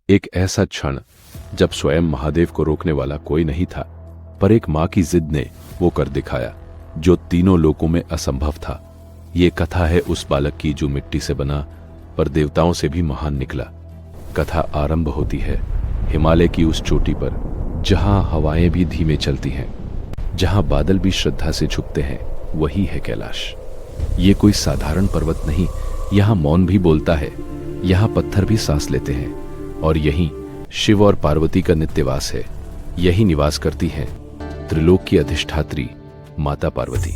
एक ऐसा क्षण जब स्वयं महादेव को रोकने वाला कोई नहीं था, पर एक मां की जिद ने वो कर दिखाया जो तीनों लोकों में असंभव था। ये कथा है उस बालक की जो मिट्टी से बना पर देवताओं से भी महान निकला। कथा आरंभ होती है हिमालय की उस चोटी पर जहां हवाएं भी धीमे चलती हैं, जहां बादल भी श्रद्धा से झुकते हैं। वही है कैलाश। ये कोई साधारण पर्वत नहीं, यहां मौन भी बोलता है, यहां पत्थर भी सांस लेते हैं, और यहीं शिव और पार्वती का नित्यवास है। यही निवास करती हैं त्रिलोक की अधिष्ठात्री माता पार्वती।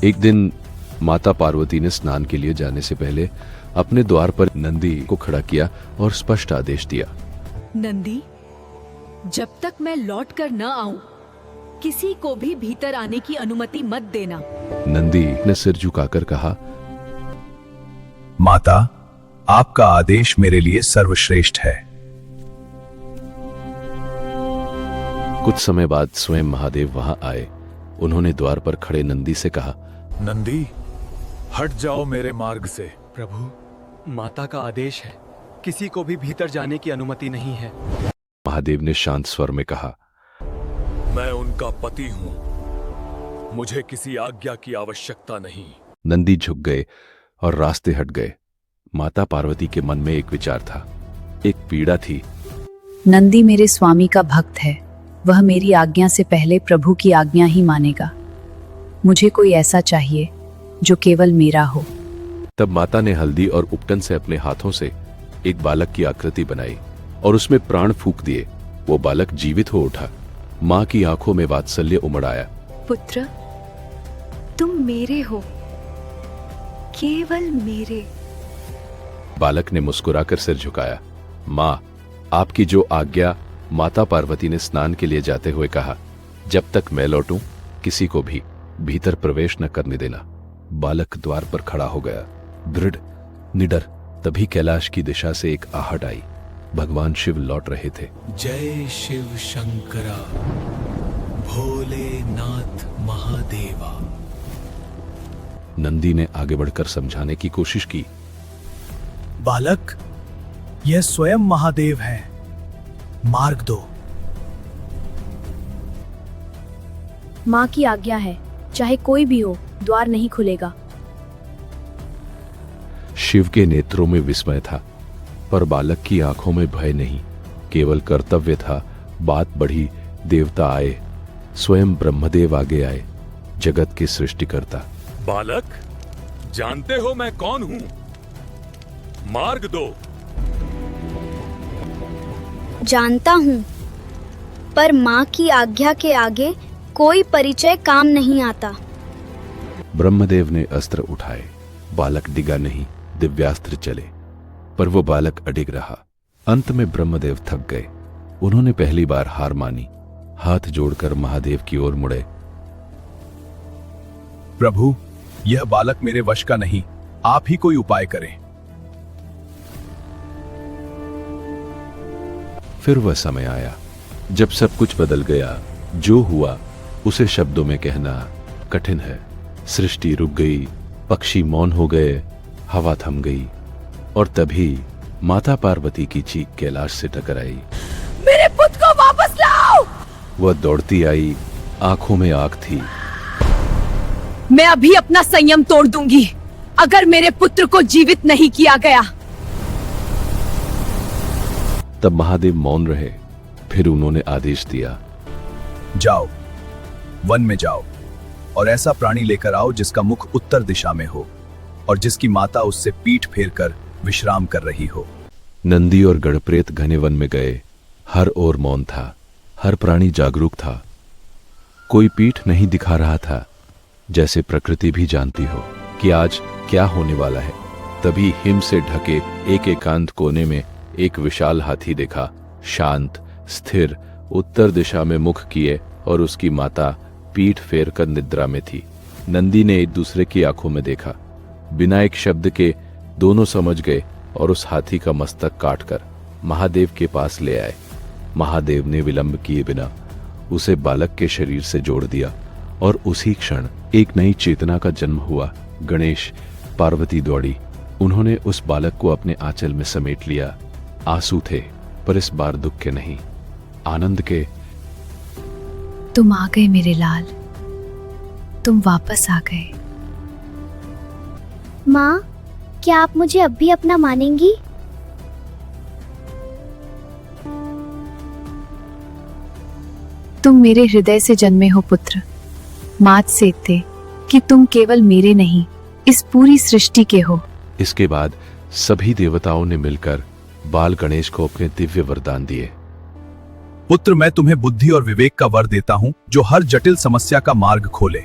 एक दिन माता पार्वती ने स्नान के लिए जाने से पहले अपने द्वार पर नंदी को खड़ा किया और स्पष्ट आदेश दिया, नंदी, जब तक मैं लौट कर न आऊं, किसी को भी भीतर आने की अनुमति मत देना। नंदी ने सिर झुकाकर कहा, माता, आपका आदेश मेरे लिए सर्वश्रेष्ठ है। कुछ समय बाद स्वयं महादेव वहां आए। उन्होंने द्वार पर खड़े नंदी से कहा, नंदी, हट जाओ मेरे मार्ग से। प्रभु, माता का आदेश है, किसी को भी भीतर जाने की अनुमति नहीं है। महादेव ने शांत स्वर में कहा, मैं उनका पति हूं, मुझे किसी आज्ञा की आवश्यकता नहीं। नंदी झुक गए और रास्ते हट गए। माता पार्वती के मन में एक विचार था, एक पीड़ा थी। नंदी मेरे स्वामी का भक्त है, वह मेरी आज्ञा से पहले प्रभु की आज्ञा ही मानेगा। मुझे कोई ऐसा चाहिए जो केवल मेरा हो। तब माता ने हल्दी और उपटन से अपने हाथों से एक बालक की आकृति बनाई और उसमें प्राण फूंक दिए। वो बालक जीवित हो उठा। मां की आंखों में वात्सल्य उमड़ आया। पुत्र, तुम मेरे हो, केवल मेरे। बालक ने मुस्कुराकर सिर झुकाया। मां, आपकी जो आज्ञा। माता पार्वती ने स्नान के लिए जाते हुए कहा, जब तक मैं लौटूं किसी को भी भीतर प्रवेश न करने देना। बालक द्वार पर खड़ा हो गया, दृढ़, निडर। तभी कैलाश की दिशा से एक आहट आई। भगवान शिव लौट रहे थे। जय शिव शंकरा, भोलेनाथ महादेवा। नंदी ने आगे बढ़कर समझाने की कोशिश की, बालक, यह स्वयं महादेव हैं, मार्ग दो। माँ की आज्ञा है, चाहे कोई भी हो, द्वार नहीं खुलेगा। शिव के नेत्रों में विस्मय था, पर बालक की आंखों में भय नहीं, केवल कर्तव्य था। बात बढ़ी, देवता आए, स्वयं ब्रह्मदेव आगे आए, जगत के सृष्टिकर्ता। बालक, जानते हो मैं कौन हूं? मार्ग दो। जानता हूँ, पर माँ की आज्ञा के आगे कोई परिचय काम नहीं आता। ब्रह्मदेव ने अस्त्र उठाए। बालक डिगा नहीं, दिव्यास्त्र चले, पर वो बालक अडिग रहा। अंत में ब्रह्मदेव थक गए। उन्होंने पहली बार हार मानी। हाथ जोड़कर महादेव की ओर मुड़े। प्रभु, यह बालक मेरे वश का नहीं, आप ही कोई उपाय करें। फिर वह समय आया जब सब कुछ बदल गया। जो हुआ उसे शब्दों में कहना कठिन है। सृष्टि रुक गई, पक्षी मौन हो गए, हवा थम गई, और तभी माता पार्वती की चीख कैलाश से टकराई। मेरे पुत्र को वापस लाओ! वह दौड़ती आई, आंखों में आग थी। मैं अभी अपना संयम तोड़ दूंगी अगर मेरे पुत्र को जीवित नहीं किया गया। तब महादेव मौन रहे। फिर उन्होंने आदेश दिया, जाओ, वन में जाओ और ऐसा प्राणी लेकर आओ जिसका मुख उत्तर दिशा में हो और जिसकी माता उससे पीठ फेर कर विश्राम कर रही हो। नंदी और गणप्रेत घने वन में गए। हर ओर मौन था, हर प्राणी जागरूक था। कोई पीठ नहीं दिखा रहा था, जैसे प्रकृति भी जानती हो कि आज क्या होने वाला है। तभी हिम से ढके एक एकांत कोने में एक विशाल हाथी देखा, शांत, स्थिर, उत्तर दिशा में मुख किए, और उसकी माता पीठ फेर कर निद्रा में थी। नंदी ने एक दूसरे की आंखों में देखा। बिना एक शब्द के दोनों समझ गए और उस हाथी का मस्तक काटकर महादेव के पास ले आए। महादेव ने विलंब किए बिना उसे बालक के शरीर से जोड़ दिया और उसी क्षण एक नई चेतना का जन्म हुआ। गणेश, पार्वती दौड़ी। उन्होंने उस बालक को अपने आंचल में समेट लिया। आंसू थे, पर इस बार दुख के नहीं, आनंद के। तुम आ गए मेरे लाल, तुम वापस आ गए। माँ, क्या आप मुझे अब भी अपना मानेंगी? तुम मेरे हृदय से जन्मे हो पुत्र। मात सेते कि तुम केवल मेरे नहीं, इस पूरी सृष्टि के हो। इसके बाद सभी देवताओं ने मिलकर बाल गणेश को अपने दिव्य वरदान दिए। पुत्र, मैं तुम्हें बुद्धि और विवेक का वर देता हूं, जो हर जटिल समस्या का मार्ग खोले।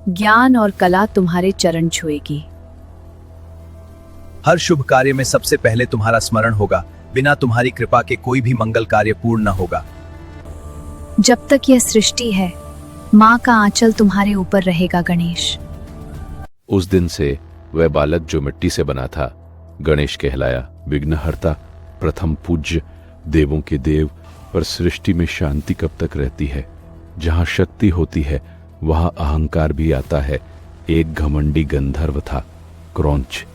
ज्ञान और कला तुम्हारे चरण छुएगी। हर शुभ कार्य में सबसे पहले तुम्हारा स्मरण होगा। बिना तुम्हारी कृपा के कोई भी मंगल कार्य पूर्ण न होगा। जब तक यह सृष्टि है, माँ का आंचल तुम्हारे ऊपर रहेगा गणेश। उस दिन से वह बालक जो मिट्टी से बना था, गणेश कहलाया। विघ्नहर्ता, प्रथम पूज्य, देवों के देव। पर सृष्टि में शांति कब तक रहती है? जहां शक्ति होती है वहां अहंकार भी आता है। एक घमंडी गंधर्व था, क्रौंच,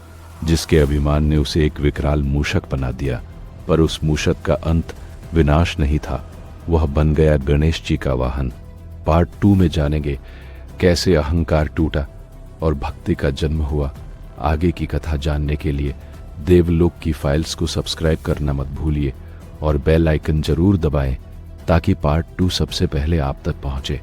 जिसके अभिमान ने उसे एक विकराल मूषक बना दिया। पर उस मूषक का अंत विनाश नहीं था, वह बन गया गणेश जी का वाहन। पार्ट 2 में जानेंगे कैसे अहंकार टूटा और भक्ति का जन्म हुआ। आगे की कथा जानने के लिए देवलोक की फाइल्स को सब्सक्राइब करना मत भूलिए और बेल आइकन जरूर दबाएं ताकि पार्ट 2 सबसे पहले आप तक पहुंचे।